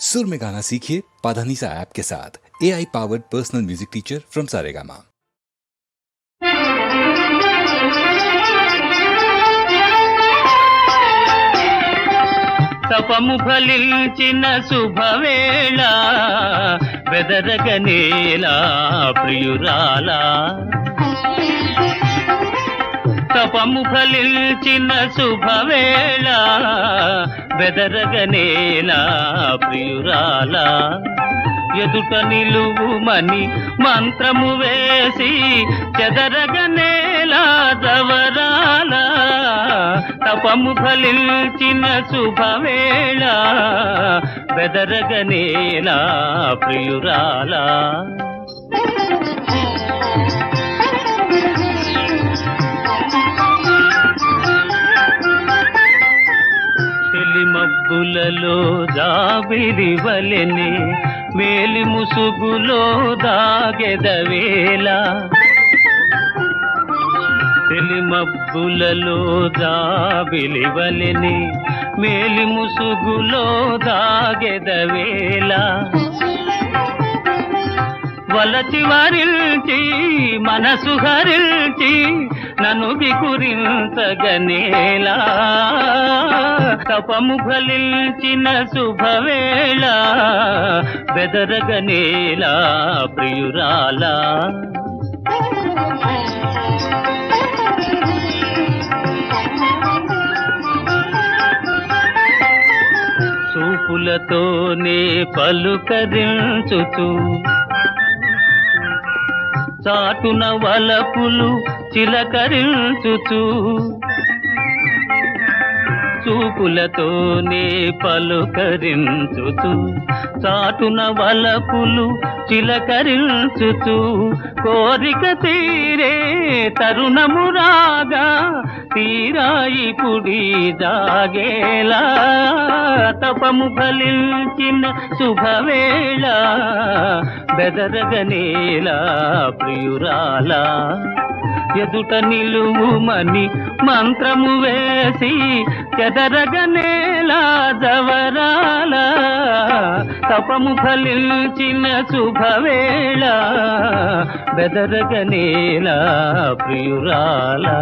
सुर में गाना सीखिए पाधानीसा ऐप के साथ। AI powered personal music teacher from Saregama. తపము ఫలించిన శుభవేళ బెదరగనేలా ప్రియురాలా. తపము ఫలించిన శుభవేళ బెదరగనేలా ప్రియురాలా. ఎదుట నిలువుమని మంత్రము వేసి చెదరగనేలా జవరాల. తపము ఫలించిన శుభవేళ బెదరగనేలా ప్రియురాలా. మబ్బులలో జాబిలి వలెనే మేలి ముసుగులో దాగెదవేళ. తెలి మబ్బులలో జాబిలి వలెనే మేలి ముసుగులో దాగెదవేళ. వలచి వరిల్చి మనసు హరిల్చి నన్ను బికురించగనేలా. తపము ఫలించిన శుభవేళ బెదరగనేలా ప్రియురాలా. చూపులతోనే పలుకరించుచు చాటున వలపులు చిలకరించుచు. చూపులతోనే పలుకరించుచు చాటున వలపులు చిలకరించుచు. కోరిక తీరే తరుణము రాగా తీరాయి పుడి జాగేలా. తపము ఫలించిన శుభవేళ బెదరగనేలా ప్రియురాలా. ఎదుట నిలువుమని మంత్రము వేసి చెదరగనేలా జవరాల. తపము ఫలించిన శుభవేళ బెదరగనేలా ప్రియురాలా.